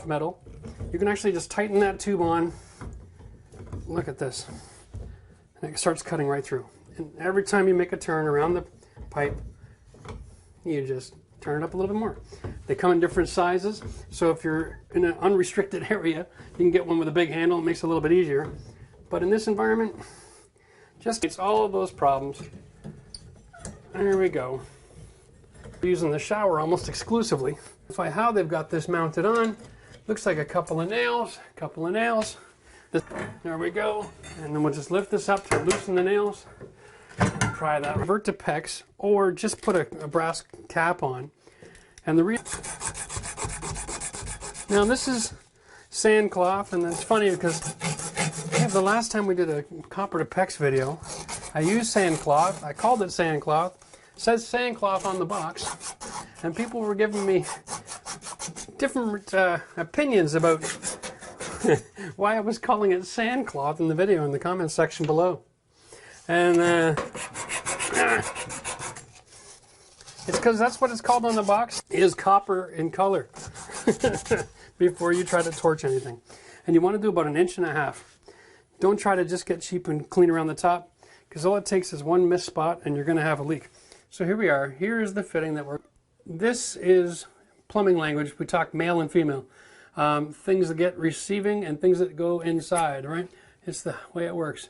soft metal. You can actually just tighten that tube on. Look at this. And it starts cutting right through. And every time you make a turn around the pipe, you just turn it up a little bit more. They come in different sizes, so if you're in an unrestricted area, you can get one with a big handle. It makes it a little bit easier. But in this environment, just it's all of those problems. There we go. We're using the shower almost exclusively. How they've got this mounted on, looks like a couple of nails. There we go. And then we'll just lift this up to loosen the nails. Try that. Revert to PEX, or just put a brass cap on. And now this is sandcloth, and it's funny because the last time we did a copper to PEX video, I used sandcloth. I called it sandcloth. It says sandcloth on the box, and people were giving me different opinions about why I was calling it sandcloth in the video in the comments section below. And it's because that's what it's called on the box, is copper in color. Before you try to torch anything. And you want to do about 1.5 inches. Don't try to just get cheap and clean around the top, because all it takes is one missed spot and you're going to have a leak. So here we are. Here is the fitting that we're... This is plumbing language. We talk male and female. Things that get receiving and things that go inside, right? It's the way it works.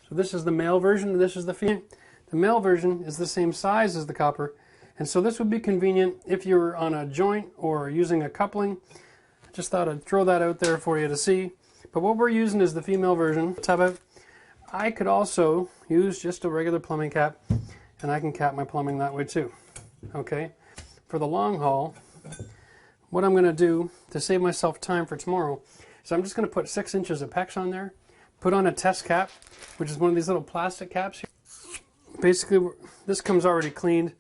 So this is the male version, and this is the female. The male version is the same size as the copper, and so this would be convenient if you're on a joint or using a coupling. I just thought I'd throw that out there for you to see. But what we're using is the female version. I could also use just a regular plumbing cap, and I can cap my plumbing that way too. Okay? For the long haul, what I'm going to do to save myself time for tomorrow is I'm just going to put 6 inches of PEX on there, put on a test cap, which is one of these little plastic caps here. Basically, this comes already cleaned.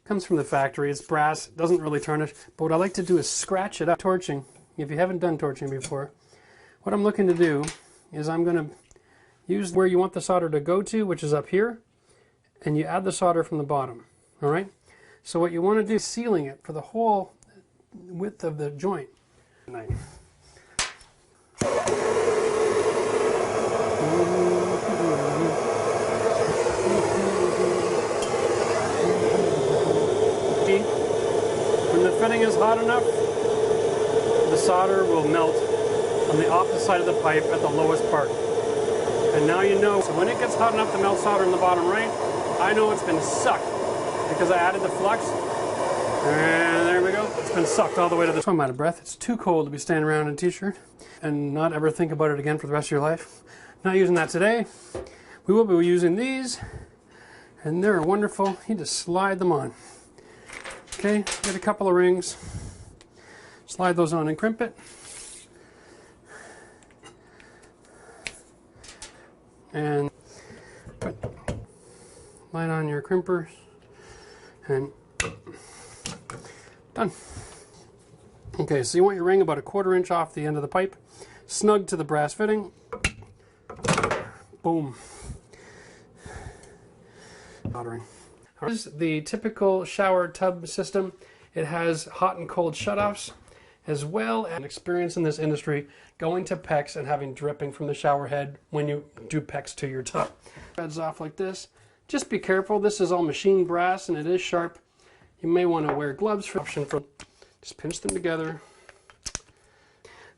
Comes from the factory. It's brass. It doesn't really tarnish. But what I like to do is scratch it up. Torching. If you haven't done torching before, what I'm looking to do is I'm going to use where you want the solder to go to, which is up here, and you add the solder from the bottom. All right? So what you want to do is sealing it for the whole width of the joint. When the fitting is hot enough, the solder will melt on the opposite side of the pipe at the lowest part. And now you know, so when it gets hot enough to melt solder in the bottom right, I know it's been sucked because I added the flux. And there we go. It's been sucked all the way to the... So I'm out of breath. It's too cold to be standing around in a t-shirt and not ever think about it again for the rest of your life. Not using that today. We will be using these, and they're wonderful. You just slide them on. Okay, get a couple of rings. Slide those on and crimp it. And put light on your crimpers. And done. Okay, so you want your ring about 1/4 inch off the end of the pipe, snug to the brass fitting. Boom. Soldering. This is the typical shower tub system. It has hot and cold shutoffs, as well as experience in this industry going to PEX and having dripping from the shower head when you do PEX to your tub. Threads off like this. Just be careful. This is all machined brass and it is sharp. You may want to wear gloves for option. Just pinch them together.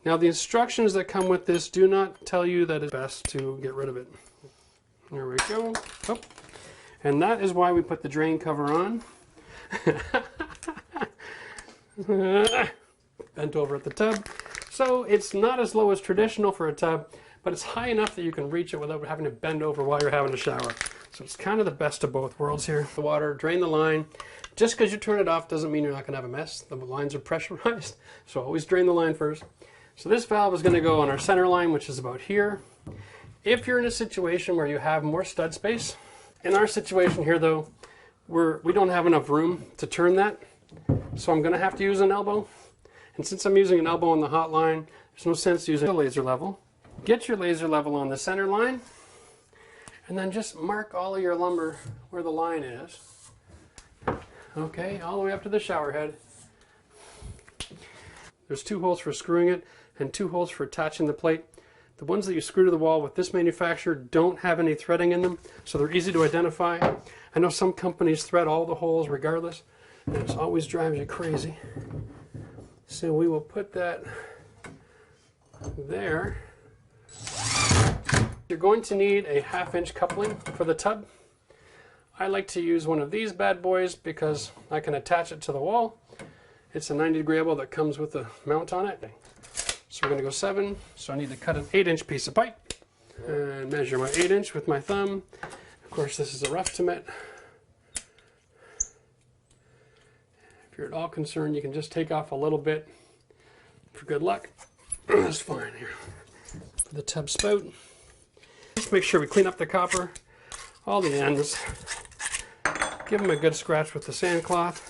Now the instructions that come with this do not tell you that it's best to get rid of it. There we go. Oh. And that is why we put the drain cover on. Bent over at the tub. So it's not as low as traditional for a tub, but it's high enough that you can reach it without having to bend over while you're having a shower. So it's kind of the best of both worlds here. The water, drain the line. Just because you turn it off doesn't mean you're not going to have a mess. The lines are pressurized, so always drain the line first. So this valve is going to go on our center line, which is about here. If you're in a situation where you have more stud space, in our situation here though, we don't have enough room to turn that, so I'm going to have to use an elbow. And since I'm using an elbow on the hot line, there's no sense using a laser level. Get your laser level on the center line, and then just mark all of your lumber where the line is. Okay, all the way up to the shower head. There's 2 holes for screwing it and 2 holes for attaching the plate. The ones that you screw to the wall with this manufacturer don't have any threading in them, so they're easy to identify. I know some companies thread all the holes regardless, and it always drives you crazy. So we will put that there. You're going to need a 1/2-inch coupling for the tub. I like to use one of these bad boys because I can attach it to the wall. It's a 90-degree elbow that comes with a mount on it. So we're going to go 7, so I need to cut an 8-inch piece of pipe and measure my 8-inch with my thumb. Of course, this is a rough to mit. If you're at all concerned, you can just take off a little bit for good luck. That's fine here. For the tub spout, just make sure we clean up the copper, all the ends. Give them a good scratch with the sand cloth.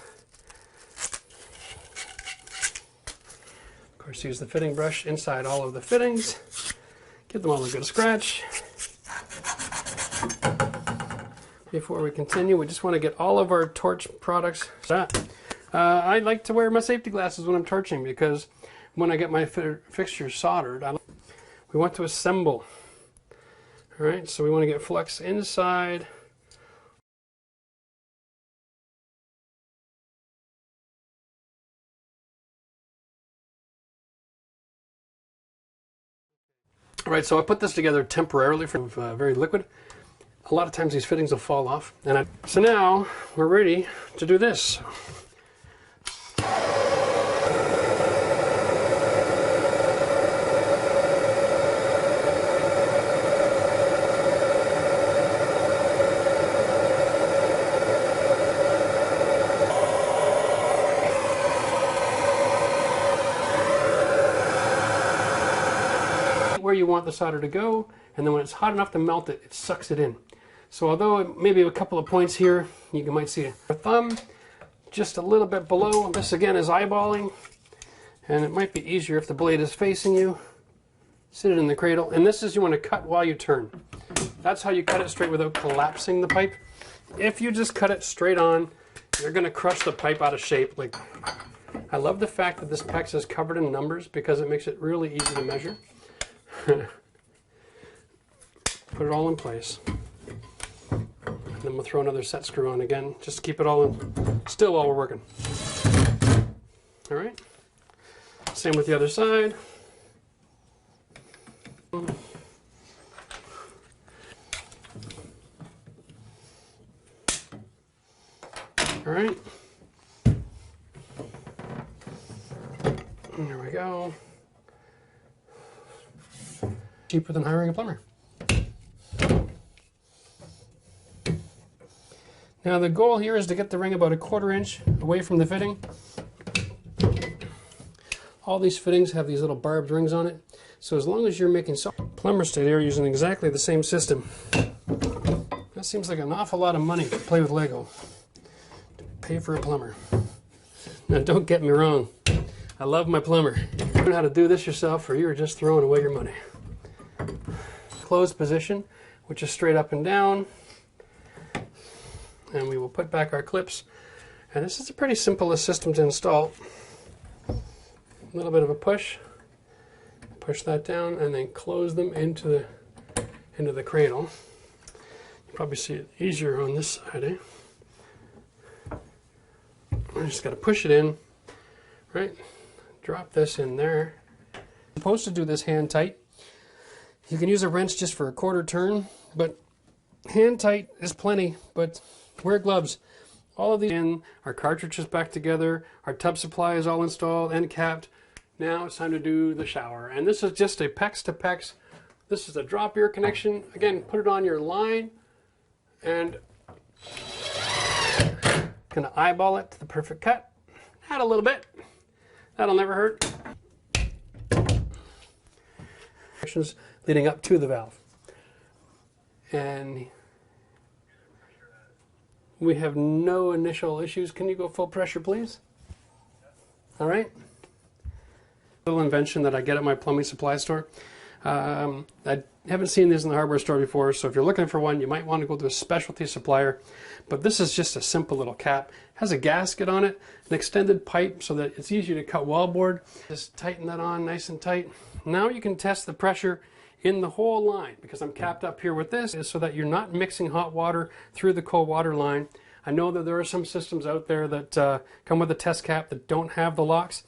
Of course, use the fitting brush inside all of the fittings. Give them all a good scratch. Before we continue, we just want to get all of our torch products. I like to wear my safety glasses when I'm torching because when I get my fixtures soldered, we want to assemble. All right, so we want to get flux inside. All right, so I put this together temporarily from very liquid. A lot of times these fittings will fall off. So now we're ready to do this. Where you want the solder to go, and then when it's hot enough to melt it, it sucks it in. So although maybe a couple of points here, you might see a thumb just a little bit below. This again is eyeballing, and it might be easier if the blade is facing you. Sit it in the cradle, and this is you want to cut while you turn. That's how you cut it straight without collapsing the pipe. If you just cut it straight on, you're going to crush the pipe out of shape. Like, I love the fact that this PEX is covered in numbers because it makes it really easy to measure. Put it all in place. And then we'll throw another set screw on again, just to keep it all in, still while we're working. All right. Same with the other side. All right. There we go. Cheaper than hiring a plumber. Now the goal here is to get the ring about 1/4 inch away from the fitting. All these fittings have these little barbed rings on it, so as long as you're making plumbers today are using exactly the same system. That seems like an awful lot of money to play with Lego, to pay for a plumber. Now don't get me wrong, I love my plumber. Learn how to do this yourself or you're just throwing away your money. Closed position, which is straight up and down. And we will put back our clips. And this is a pretty simple system to install. A little bit of a push. Push that down and then close them into the cradle. You probably see it easier on this side, eh? I just got to push it in, right? Drop this in there. I'm supposed to do this hand tight. You can use a wrench just for a 1/4 turn, but hand tight is plenty, but wear gloves. All of these in, our cartridge is back together, our tub supply is all installed and capped. Now it's time to do the shower. And this is just a PEX to PEX. This is a drop ear connection. Again, put it on your line and gonna eyeball it to the perfect cut. Add a little bit. That'll never hurt. Leading up to the valve. And we have no initial issues. Can you go full pressure, please? All right. Little invention that I get at my plumbing supply store. I haven't seen these in the hardware store before, so if you're looking for one, you might want to go to a specialty supplier. But this is just a simple little cap. It has a gasket on it, an extended pipe so that it's easier to cut wallboard. Just tighten that on nice and tight. Now you can test the pressure in the whole line, because I'm capped up here with this, is so that you're not mixing hot water through the cold water line. I know that there are some systems out there that come with a test cap that don't have the locks.